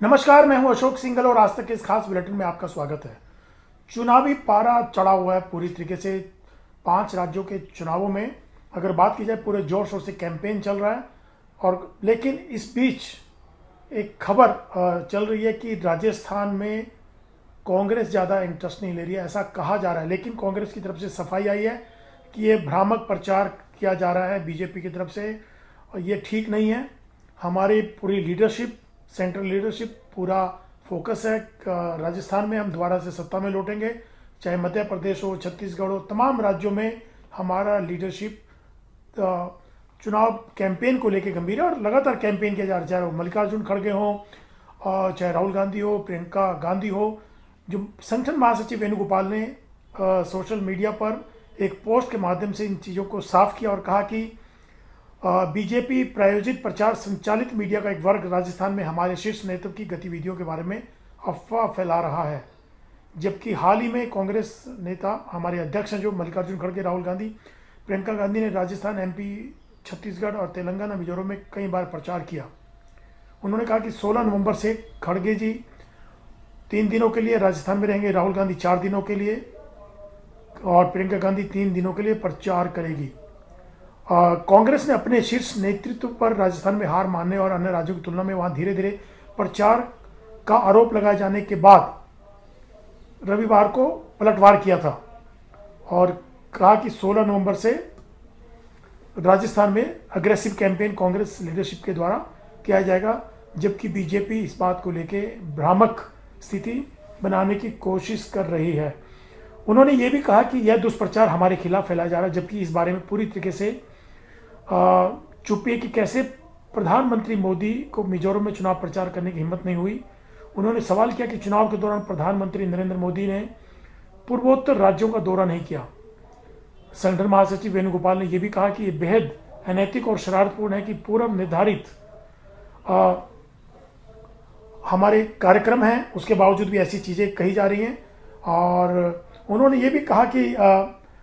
नमस्कार, मैं हूं अशोक सिंघल और आज तक के इस खास बुलेटिन में आपका स्वागत है। चुनावी पारा चढ़ा हुआ है पूरी तरीके से। 5 राज्यों के चुनावों में अगर बात की जाए, पूरे जोर शोर से कैंपेन चल रहा है। और लेकिन इस बीच एक खबर चल रही है कि राजस्थान में कांग्रेस ज़्यादा इंटरेस्ट नहीं ले रही है, ऐसा कहा जा रहा है। लेकिन कांग्रेस की तरफ से सफाई आई है कि ये भ्रामक प्रचार किया जा रहा है बीजेपी की तरफ से, और ये ठीक नहीं है। हमारी पूरी लीडरशिप, सेंट्रल लीडरशिप पूरा फोकस है राजस्थान में हम दोबारा से सत्ता में लौटेंगे। चाहे मध्य प्रदेश हो, छत्तीसगढ़ हो, तमाम राज्यों में हमारा लीडरशिप चुनाव कैंपेन को लेकर गंभीर है और लगातार कैंपेन किया जा रहा है। चाहे वो मल्लिकार्जुन खड़गे हो, चाहे राहुल गांधी हो, प्रियंका गांधी हो। जो संगठन महासचिव वेणुगोपाल ने सोशल मीडिया पर एक पोस्ट के माध्यम से इन चीज़ों को साफ किया और कहा कि बीजेपी प्रायोजित प्रचार संचालित मीडिया का एक वर्ग राजस्थान में हमारे शीर्ष नेतृत्व की गतिविधियों के बारे में अफवाह फैला रहा है। जबकि हाल ही में कांग्रेस नेता, हमारे अध्यक्ष हैं जो मल्लिकार्जुन खड़गे, राहुल गांधी, प्रियंका गांधी ने राजस्थान, एमपी, छत्तीसगढ़ और तेलंगाना, मिजोरम में कई बार प्रचार किया। उन्होंने कहा कि 16 नवंबर से खड़गे जी 3 दिनों के लिए राजस्थान में रहेंगे, राहुल गांधी 4 दिनों के लिए और प्रियंका गांधी 3 दिनों के लिए प्रचार करेगी। कांग्रेस ने अपने शीर्ष नेतृत्व पर राजस्थान में हार मानने और अन्य राज्यों की तुलना में वहां धीरे धीरे प्रचार का आरोप लगाए जाने के बाद रविवार को पलटवार किया था और कहा कि 16 नवंबर से राजस्थान में अग्रेसिव कैंपेन कांग्रेस लीडरशिप के द्वारा किया जाएगा। जबकि बीजेपी इस बात को लेकर भ्रामक स्थिति बनाने की कोशिश कर रही है। उन्होंने ये भी कहा कि यह दुष्प्रचार हमारे खिलाफ फैलाया जा रहा है, जबकि इस बारे में पूरी तरीके से चुप्पी है कि कैसे प्रधानमंत्री मोदी को मिजोरम में चुनाव प्रचार करने की हिम्मत नहीं हुई। उन्होंने सवाल किया कि चुनाव के दौरान प्रधानमंत्री नरेंद्र मोदी ने पूर्वोत्तर राज्यों का दौरा नहीं किया। संगठन महासचिव वेणुगोपाल ने यह भी कहा कि यह बेहद अनैतिक और शरारतपूर्ण है कि पूर्व निर्धारित हमारे कार्यक्रम हैं, उसके बावजूद भी ऐसी चीजें कही जा रही हैं। और उन्होंने ये भी कहा कि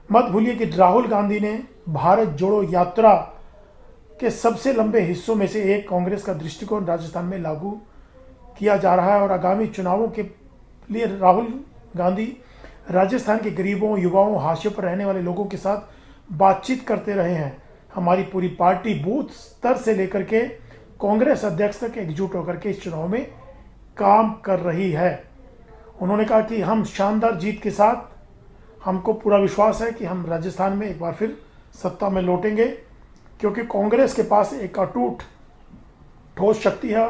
मत भूलिए कि राहुल गांधी ने भारत जोड़ो यात्रा के सबसे लंबे हिस्सों में से एक कांग्रेस का दृष्टिकोण राजस्थान में लागू किया जा रहा है और आगामी चुनावों के लिए राहुल गांधी राजस्थान के गरीबों, युवाओं, हाशिए पर रहने वाले लोगों के साथ बातचीत करते रहे हैं। हमारी पूरी पार्टी बूथ स्तर से लेकर के कांग्रेस अध्यक्ष तक एकजुट होकर के इस चुनाव में काम कर रही है। उन्होंने कहा कि हम शानदार जीत के साथ, हमको पूरा विश्वास है कि हम राजस्थान में एक बार फिर सत्ता में लौटेंगे, क्योंकि कांग्रेस के पास एक अटूट ठोस शक्ति है।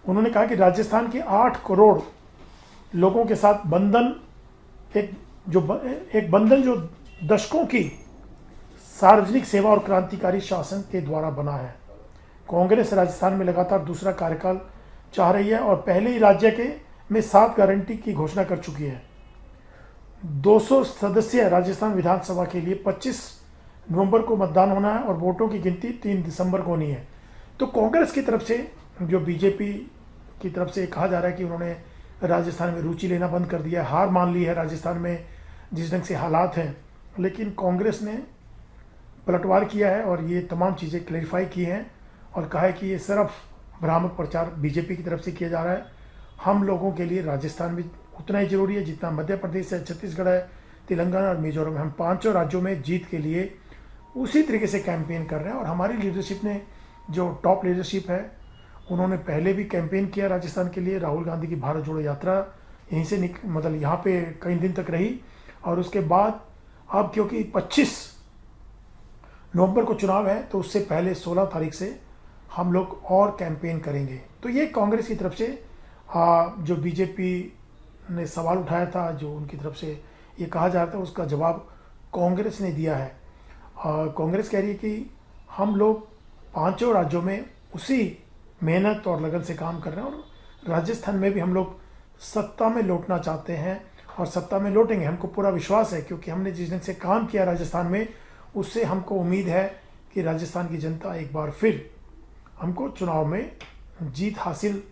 उन्होंने कहा कि राजस्थान के 8 करोड़ लोगों के साथ बंधन, एक बंधन जो दशकों की सार्वजनिक सेवा और क्रांतिकारी शासन के द्वारा बना है। कांग्रेस राजस्थान में लगातार दूसरा कार्यकाल चाह रही है और पहले ही राज्य के में 7 गारंटी की घोषणा कर चुकी है। 200 सदस्यीय राजस्थान विधानसभा के लिए 25 नवंबर को मतदान होना है और वोटों की गिनती 3 दिसंबर को होनी है। तो कांग्रेस की तरफ से, जो बीजेपी की तरफ से कहा जा रहा है कि उन्होंने राजस्थान में रुचि लेना बंद कर दिया है, हार मान ली है राजस्थान में जिस ढंग से हालात हैं। लेकिन कांग्रेस ने पलटवार किया है और ये तमाम चीज़ें क्लैरिफाई की हैं और कहा है कि ये सिर्फ भ्रामक प्रचार बीजेपी की तरफ से किया जा रहा है। हम लोगों के लिए राजस्थान भी उतना ही जरूरी है जितना मध्य प्रदेश है, छत्तीसगढ़ है, तेलंगाना और मिजोरम। हम 5 राज्यों में जीत के लिए उसी तरीके से कैंपेन कर रहे हैं और हमारी लीडरशिप ने, जो टॉप लीडरशिप है, उन्होंने पहले भी कैंपेन किया राजस्थान के लिए। राहुल गांधी की भारत जोड़ो यात्रा यहीं से मतलब यहाँ पे कई दिन तक रही और उसके बाद अब क्योंकि 25 नवंबर को चुनाव है तो उससे पहले 16 तारीख से हम लोग और कैंपेन करेंगे। तो ये कांग्रेस की तरफ से जो बीजेपी ने सवाल उठाया था, जो उनकी तरफ से ये कहा जा रहा था, उसका जवाब कांग्रेस ने दिया है। कांग्रेस कह रही है कि हम लोग 5 राज्यों में उसी मेहनत और लगन से काम कर रहे हैं और राजस्थान में भी हम लोग सत्ता में लौटना चाहते हैं और सत्ता में लौटेंगे। हमको पूरा विश्वास है क्योंकि हमने जिस ढंग से काम किया राजस्थान में, उससे हमको उम्मीद है कि राजस्थान की जनता एक बार फिर हमको चुनाव में जीत हासिल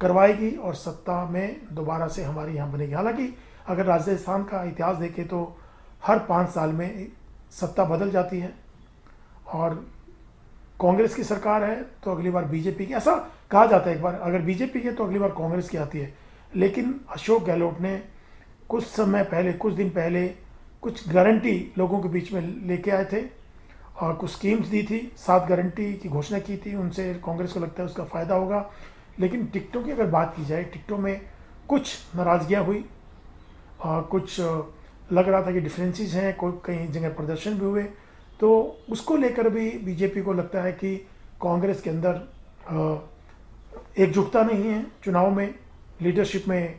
करवाएगी और सत्ता में दोबारा से हमारी यहाँ बनेगी। हालांकि अगर राजस्थान का इतिहास देखें तो हर 5 साल में सत्ता बदल जाती है और कांग्रेस की सरकार है तो अगली बार बीजेपी की, ऐसा कहा जाता है। एक बार अगर बीजेपी की तो अगली बार कांग्रेस की आती है। लेकिन अशोक गहलोत ने कुछ समय पहले, कुछ दिन पहले कुछ गारंटी लोगों के बीच में लेके आए थे और कुछ स्कीम्स दी थी, 7 गारंटी की घोषणा की थी। उनसे कांग्रेस को लगता है उसका फ़ायदा होगा। लेकिन टिकटों की अगर बात की जाए, टिकटों में कुछ नाराज़गियाँ हुई, कुछ लग रहा था कि डिफरेंसेस हैं, कोई कई जगह प्रदर्शन भी हुए। तो उसको लेकर भी बीजेपी को लगता है कि कांग्रेस के अंदर एकजुटता नहीं है चुनाव में, लीडरशिप में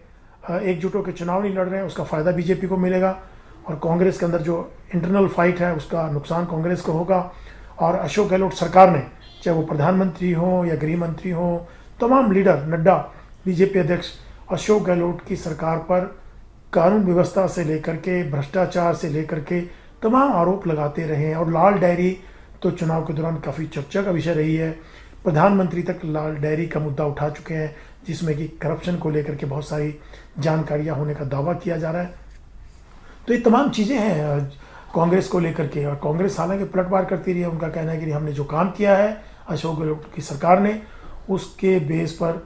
एकजुट होकर चुनाव नहीं लड़ रहे हैं, उसका फ़ायदा बीजेपी को मिलेगा और कांग्रेस के अंदर जो इंटरनल फाइट है उसका नुकसान कांग्रेस को होगा। और अशोक गहलोत सरकार ने, चाहे वो प्रधानमंत्री हो या गृह मंत्री हो, तमाम लीडर, नड्डा बीजेपी अध्यक्ष, अशोक गहलोत की सरकार पर कानून व्यवस्था से लेकर के, भ्रष्टाचार से लेकर के तमाम आरोप लगाते रहे हैं। और लाल डायरी तो चुनाव के दौरान काफ़ी चर्चा का विषय रही है। प्रधानमंत्री तक लाल डायरी का मुद्दा उठा चुके हैं, जिसमें कि करप्शन को लेकर के बहुत सारी जानकारियां होने का दावा किया जा रहा है। तो ये तमाम चीज़ें हैं कांग्रेस को लेकर के। और कांग्रेस हालांकि पलटवार करती रही है। उनका कहना है कि हमने जो काम किया है अशोक गहलोत की सरकार ने, उसके बेस पर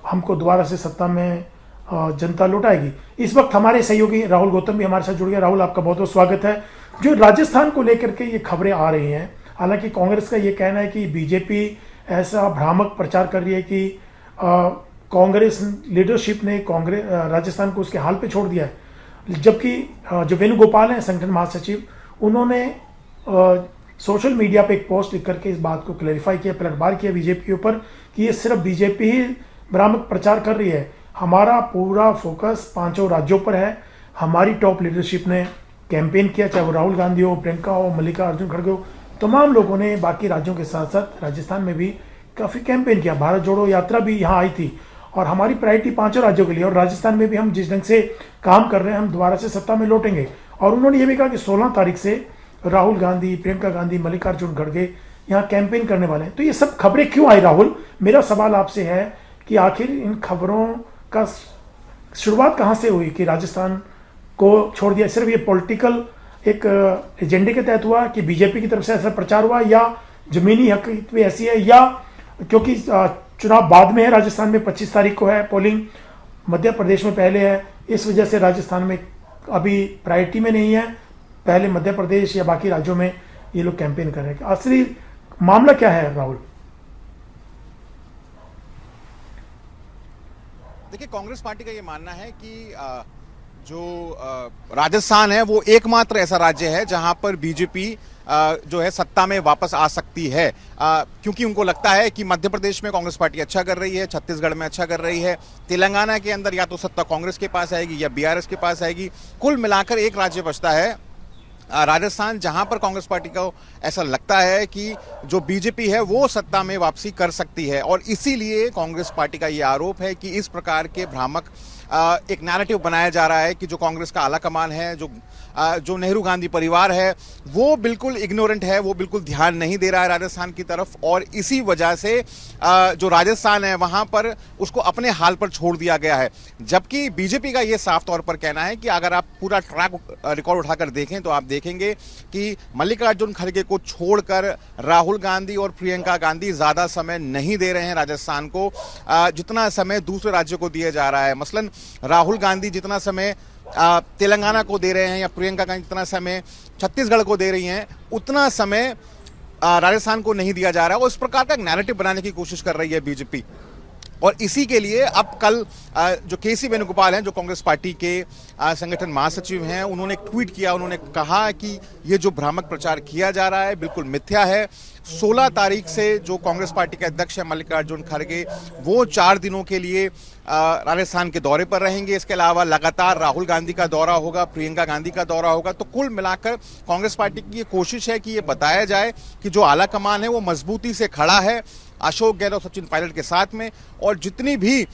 हमको दोबारा से सत्ता में जनता लौटाएगी। इस वक्त हमारे सहयोगी राहुल गौतम भी हमारे साथ जुड़ गए। राहुल, आपका बहुत बहुत स्वागत है। जो राजस्थान को लेकर के ये खबरें आ रही हैं, हालांकि कांग्रेस का ये कहना है कि बीजेपी ऐसा भ्रामक प्रचार कर रही है कि कांग्रेस लीडरशिप ने कांग्रेस राजस्थान को उसके हाल पे छोड़ दिया है। जबकि जो वेणुगोपाल हैं संगठन महासचिव, उन्होंने सोशल मीडिया पे एक पोस्ट लिख करके इस बात को क्लैरिफाई किया, पलटवार किया बीजेपी के ऊपर कि ये सिर्फ बीजेपी ही भ्रामक प्रचार कर रही है। हमारा पूरा फोकस 5 राज्यों पर है। हमारी टॉप लीडरशिप ने कैंपेन किया, चाहे वो राहुल गांधी हो, प्रियंका हो, मल्लिकार्जुन खड़गे हो, तमाम लोगों ने बाकी राज्यों के साथ साथ राजस्थान में भी काफ़ी कैंपेन किया। भारत जोड़ो यात्रा भी यहाँ आई थी और हमारी प्रायोरिटी 5 राज्यों के लिए। और राजस्थान में भी हम जिस ढंग से काम कर रहे हैं, हम दोबारा से सत्ता में लौटेंगे। और उन्होंने ये भी कहा कि 16 तारीख से राहुल गांधी, प्रियंका गांधी, मल्लिकार्जुन खड़गे यहाँ कैंपेन करने वाले हैं। तो ये सब खबरें क्यों आई राहुल? मेरा सवाल आपसे है कि आखिर इन खबरों का शुरुआत कहाँ से हुई कि राजस्थान को छोड़ दिया? सिर्फ ये पॉलिटिकल एक एजेंडे के तहत हुआ कि बीजेपी की तरफ से ऐसा प्रचार हुआ, या जमीनी हकीकत भी ऐसी है, या क्योंकि चुनाव बाद में है, राजस्थान में 25 तारीख को है पोलिंग, मध्य प्रदेश में पहले है, इस वजह से राजस्थान में अभी प्रायोरिटी में नहीं है, पहले मध्य प्रदेश या बाकी राज्यों में ये लोग कैंपेन कर रहे हैं। असली मामला क्या है राहुल? देखिए, कांग्रेस पार्टी का ये मानना है कि जो राजस्थान है वो एकमात्र ऐसा राज्य है जहां पर बीजेपी जो है सत्ता में वापस आ सकती है, क्योंकि उनको लगता है कि मध्य प्रदेश में कांग्रेस पार्टी अच्छा कर रही है, छत्तीसगढ़ में अच्छा कर रही है, तेलंगाना के अंदर या तो सत्ता कांग्रेस के पास आएगी या बीआरएस के पास आएगी। कुल मिलाकर एक राज्य बचता है राजस्थान, जहां पर कांग्रेस पार्टी को ऐसा लगता है कि जो बीजेपी है वो सत्ता में वापसी कर सकती है। और इसीलिए कांग्रेस पार्टी का ये आरोप है कि इस प्रकार के भ्रामक एक नैरेटिव बनाया जा रहा है कि जो कांग्रेस का आला कमान है, जो नेहरू गांधी परिवार है, वो बिल्कुल इग्नोरेंट है, वो बिल्कुल ध्यान नहीं दे रहा है राजस्थान की तरफ। और इसी वजह से जो राजस्थान है वहां पर उसको अपने हाल पर छोड़ दिया गया है। जबकि बीजेपी का ये साफ तौर पर कहना है कि अगर आप पूरा ट्रैक रिकॉर्ड उठाकर देखें तो आप देखेंगे कि मल्लिकार्जुन खड़गे को छोड़कर राहुल गांधी और प्रियंका गांधी ज्यादा समय नहीं दे रहे हैं राजस्थान को, जितना समय दूसरे राज्यों को दिया जा रहा है। मसलन राहुल गांधी जितना समय तेलंगाना को दे रहे हैं या प्रियंका गांधी जितना समय छत्तीसगढ़ को दे रही हैं, उतना समय राजस्थान को नहीं दिया जा रहा है। और इस प्रकार का एक नैरेटिव बनाने की कोशिश कर रही है बीजेपी। और इसी के लिए अब कल जो केसी वेणुगोपाल हैं, जो कांग्रेस पार्टी के संगठन महासचिव हैं, उन्होंने एक ट्वीट किया। उन्होंने कहा कि ये जो भ्रामक प्रचार किया जा रहा है बिल्कुल मिथ्या है। 16 तारीख से जो कांग्रेस पार्टी के अध्यक्ष हैं मल्लिकार्जुन खड़गे, वो 4 दिनों के लिए राजस्थान के दौरे पर रहेंगे। इसके अलावा लगातार राहुल गांधी का दौरा होगा, प्रियंका गांधी का दौरा होगा। तो कुल मिलाकर कांग्रेस पार्टी की ये कोशिश है कि ये बताया जाए कि जो आला कमान है वो मजबूती से खड़ा है अशोक गहलोत, सचिन पायलट के साथ में, और जितनी भी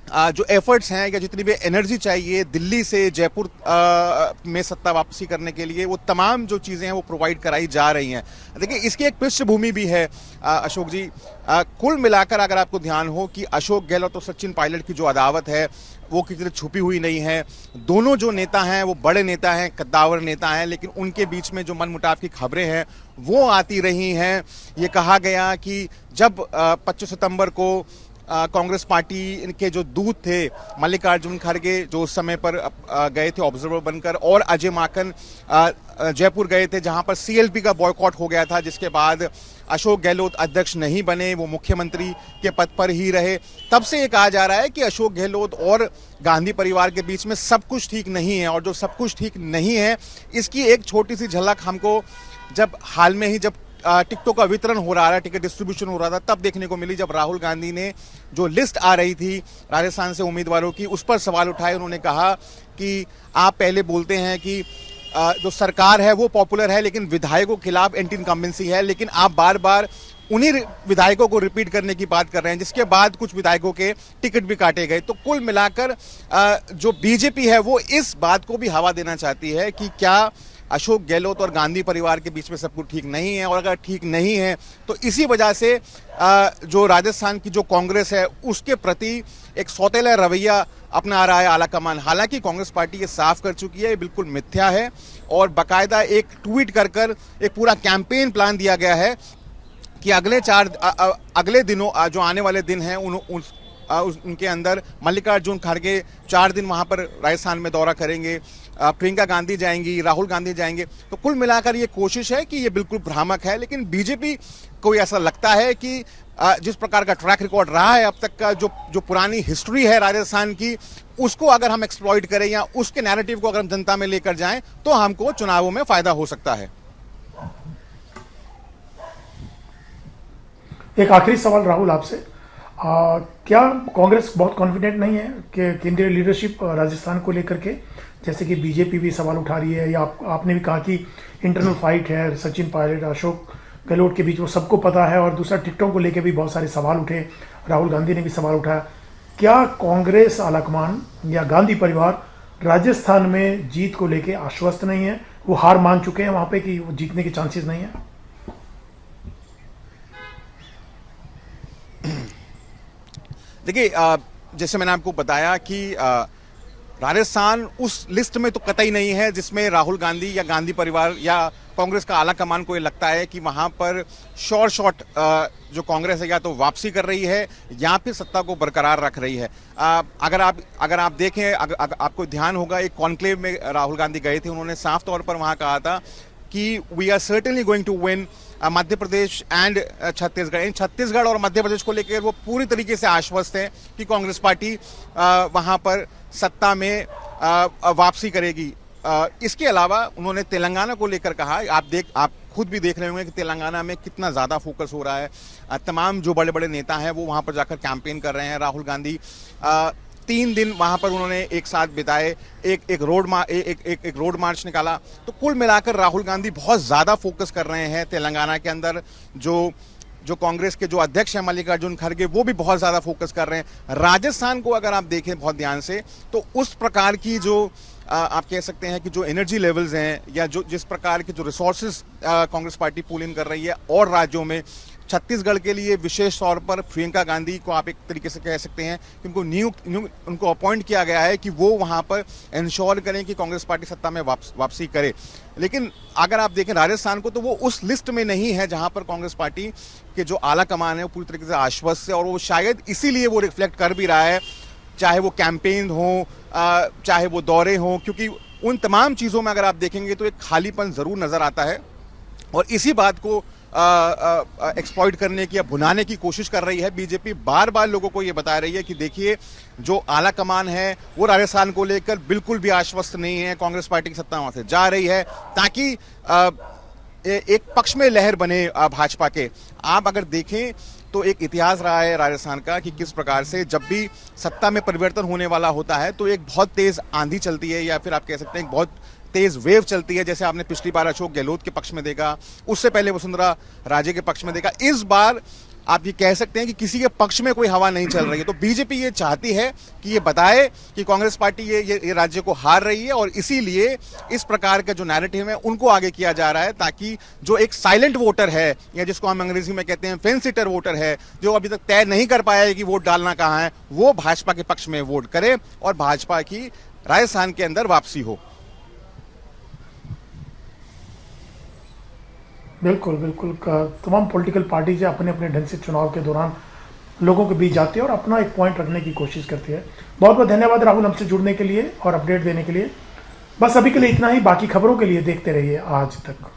जो एफर्ट्स हैं या जितनी भी एनर्जी चाहिए दिल्ली से जयपुर में सत्ता वापसी करने के लिए, वो तमाम जो चीज़ें हैं वो प्रोवाइड कराई जा रही हैं। देखिए, इसकी एक पृष्ठभूमि भी है अशोक जी। कुल मिलाकर अगर आपको ध्यान हो कि अशोक गहलोत और सचिन पायलट की जो अदावत है वो किसी छुपी हुई नहीं है। दोनों जो नेता हैं वो बड़े नेता हैं, कद्दावर नेता हैं, लेकिन उनके बीच में जो मनमुटाव की खबरें हैं वो आती रही हैं। ये कहा गया कि जब 25 सितंबर को कांग्रेस पार्टी के जो दूत थे मल्लिकार्जुन खड़गे, जो उस समय पर गए थे ऑब्जर्वर बनकर, और अजय माकन जयपुर गए थे जहां पर सीएलपी का बॉयकॉट हो गया था, जिसके बाद अशोक गहलोत अध्यक्ष नहीं बने, वो मुख्यमंत्री के पद पर ही रहे। तब से ये कहा जा रहा है कि अशोक गहलोत और गांधी परिवार के बीच में सब कुछ ठीक नहीं है। और जो सब कुछ ठीक नहीं है इसकी एक छोटी सी झलक हमको जब हाल में ही जब टिकटों का वितरण हो रहा है, टिकट डिस्ट्रीब्यूशन हो रहा था, तब देखने को मिली, जब राहुल गांधी ने जो लिस्ट आ रही थी राजस्थान से उम्मीदवारों की उस पर सवाल उठाए। उन्होंने कहा कि आप पहले बोलते हैं कि जो सरकार है वो पॉपुलर है लेकिन विधायकों के खिलाफ एंटी इनकम्बेंसी है, लेकिन आप बार बार उन्हीं विधायकों को रिपीट करने की बात कर रहे हैं, जिसके बाद कुछ विधायकों के टिकट भी काटे गए। तो कुल मिलाकर जो बीजेपी है वो इस बात को भी हवा देना चाहती है कि क्या अशोक गहलोत और गांधी परिवार के बीच में सब कुछ ठीक नहीं है, और अगर ठीक नहीं है तो इसी वजह से जो राजस्थान की जो कांग्रेस है उसके प्रति एक सौतेला रवैया अपना रहा है आलाकमान। हालांकि कांग्रेस पार्टी ये साफ कर चुकी है ये बिल्कुल मिथ्या है, और बाकायदा एक ट्वीट कर एक पूरा कैंपेन प्लान दिया गया है कि अगले दिनों जो आने वाले दिन हैं उनके अंदर मल्लिकार्जुन खड़गे 4 दिन वहां पर राजस्थान में दौरा करेंगे, प्रियंका गांधी जाएंगी, राहुल गांधी जाएंगे। तो कुल मिलाकर ये कोशिश है कि ये बिल्कुल भ्रामक है। लेकिन बीजेपी को ऐसा लगता है कि जिस प्रकार का ट्रैक रिकॉर्ड रहा है अब तक का, जो पुरानी हिस्ट्री है राजस्थान की, उसको अगर हम एक्सप्लॉइट करें या उसके नैरेटिव को अगर हम जनता में लेकर जाएं तो हमको चुनावों में फायदा हो सकता है। एक आखिरी सवाल राहुल आपसे, क्या कांग्रेस बहुत कॉन्फिडेंट नहीं है कि केंद्रीय लीडरशिप राजस्थान को लेकर के, जैसे कि बीजेपी भी सवाल उठा रही है, या आपने भी कहा कि इंटरनल फाइट है सचिन पायलट अशोक गहलोत के बीच, वो सबको पता है, और दूसरा टिकटों को लेकर भी बहुत सारे सवाल उठे, राहुल गांधी ने भी सवाल उठाया। क्या कांग्रेस आलाकमान या गांधी परिवार राजस्थान में जीत को लेकर आश्वस्त नहीं है, वो हार मान चुके हैं वहां पे कि वो जीतने के चांसेस नहीं है? देखिए, जैसे मैंने आपको बताया कि राजस्थान उस लिस्ट में तो कतई नहीं है जिसमें राहुल गांधी या गांधी परिवार या कांग्रेस का आला कमान को ये लगता है कि वहां पर शॉर्ट जो कांग्रेस है या तो वापसी कर रही है या फिर सत्ता को बरकरार रख रही है। अगर आप देखें, आपको ध्यान होगा, एक कॉन्क्लेव में राहुल गांधी गए थे, उन्होंने साफ तौर पर वहां कहा था कि we are certainly going to win Madhya Pradesh and Chhattisgarh. In Chhattisgarh और मध्य प्रदेश को लेकर वो पूरी तरीके से आश्वस्त है कि कांग्रेस पार्टी वहां पर सत्ता में वापसी करेगी। इसके अलावा उन्होंने तेलंगाना को लेकर कहा, आप खुद भी देख रहे होंगे कि तेलंगाना में कितना ज्यादा फोकस हो रहा है। तमाम जो बड़े बड़े नेता हैं वो वहां पर जाकर कैंपेन कर रहे हैं। राहुल गांधी 3 दिन वहां पर उन्होंने एक साथ बिताए, एक रोड मार्च निकाला। तो कुल मिलाकर राहुल गांधी बहुत ज्यादा फोकस कर रहे हैं तेलंगाना के अंदर। जो कांग्रेस के जो अध्यक्ष हैं मल्लिकार्जुन खड़गे, वो भी बहुत ज्यादा फोकस कर रहे हैं। राजस्थान को अगर आप देखें बहुत ध्यान से तो उस प्रकार की जो आप कह सकते हैं कि जो एनर्जी लेवल्स हैं या जिस प्रकार के जो रिसोर्सेज कांग्रेस पार्टी पुल इन कर रही है और राज्यों में, छत्तीसगढ़ के लिए विशेष तौर पर प्रियंका गांधी को आप एक तरीके से कह सकते हैं कि उनको अपॉइंट किया गया है कि वो वहां पर इंश्योर करें कि कांग्रेस पार्टी सत्ता में वापसी करे। लेकिन अगर आप देखें राजस्थान को तो वो उस लिस्ट में नहीं है जहां पर कांग्रेस पार्टी के जो आला कमान है वो पूरी तरीके से आश्वस्त है, और वो शायद इसीलिए वो रिफ्लेक्ट कर भी रहा है, चाहे वो कैंपेन हो, चाहे वो दौरे हों, क्योंकि उन तमाम चीज़ों में अगर आप देखेंगे तो एक खालीपन ज़रूर नज़र आता है। और इसी बात को एक्सप्लॉइट करने की या भुनाने की कोशिश कर रही है बीजेपी। बार बार लोगों को ये बता रही है कि देखिए, जो आला कमान है वो राजस्थान को लेकर बिल्कुल भी आश्वस्त नहीं है, कांग्रेस पार्टी की सत्ता वहां से जा रही है ताकि एक पक्ष में लहर बने भाजपा के। आप अगर देखें तो एक इतिहास रहा है राजस्थान का कि किस प्रकार से जब भी सत्ता में परिवर्तन होने वाला होता है तो एक बहुत तेज आंधी चलती है, या फिर आप कह सकते हैं बहुत तेज वेव चलती है। जैसे आपने पिछली बार अशोक गहलोत के पक्ष में देखा, उससे पहले वसुंधरा राजे के पक्ष में देखा। इस बार आप ये कह सकते हैं कि किसी के पक्ष में कोई हवा नहीं चल रही है। तो बीजेपी ये चाहती है कि ये बताए कि कांग्रेस पार्टी ये राज्य को हार रही है, और इसीलिए इस प्रकार का जो नैरेटिव है उनको आगे किया जा रहा है, ताकि जो एक साइलेंट वोटर है, या जिसको हम अंग्रेजी में कहते हैं फेंस सिटर वोटर है, जो अभी तक तय नहीं कर पाया है कि वोट डालना कहां है, वो भाजपा के पक्ष में वोट करे और भाजपा की राजस्थान के अंदर वापसी हो। बिल्कुल बिल्कुल। तमाम पॉलिटिकल पार्टीज अपने अपने ढंग से चुनाव के दौरान लोगों के बीच जाती है और अपना एक पॉइंट रखने की कोशिश करती है। बहुत बहुत धन्यवाद राहुल, हमसे जुड़ने के लिए और अपडेट देने के लिए। बस अभी के लिए इतना ही, बाकी खबरों के लिए देखते रहिए आज तक।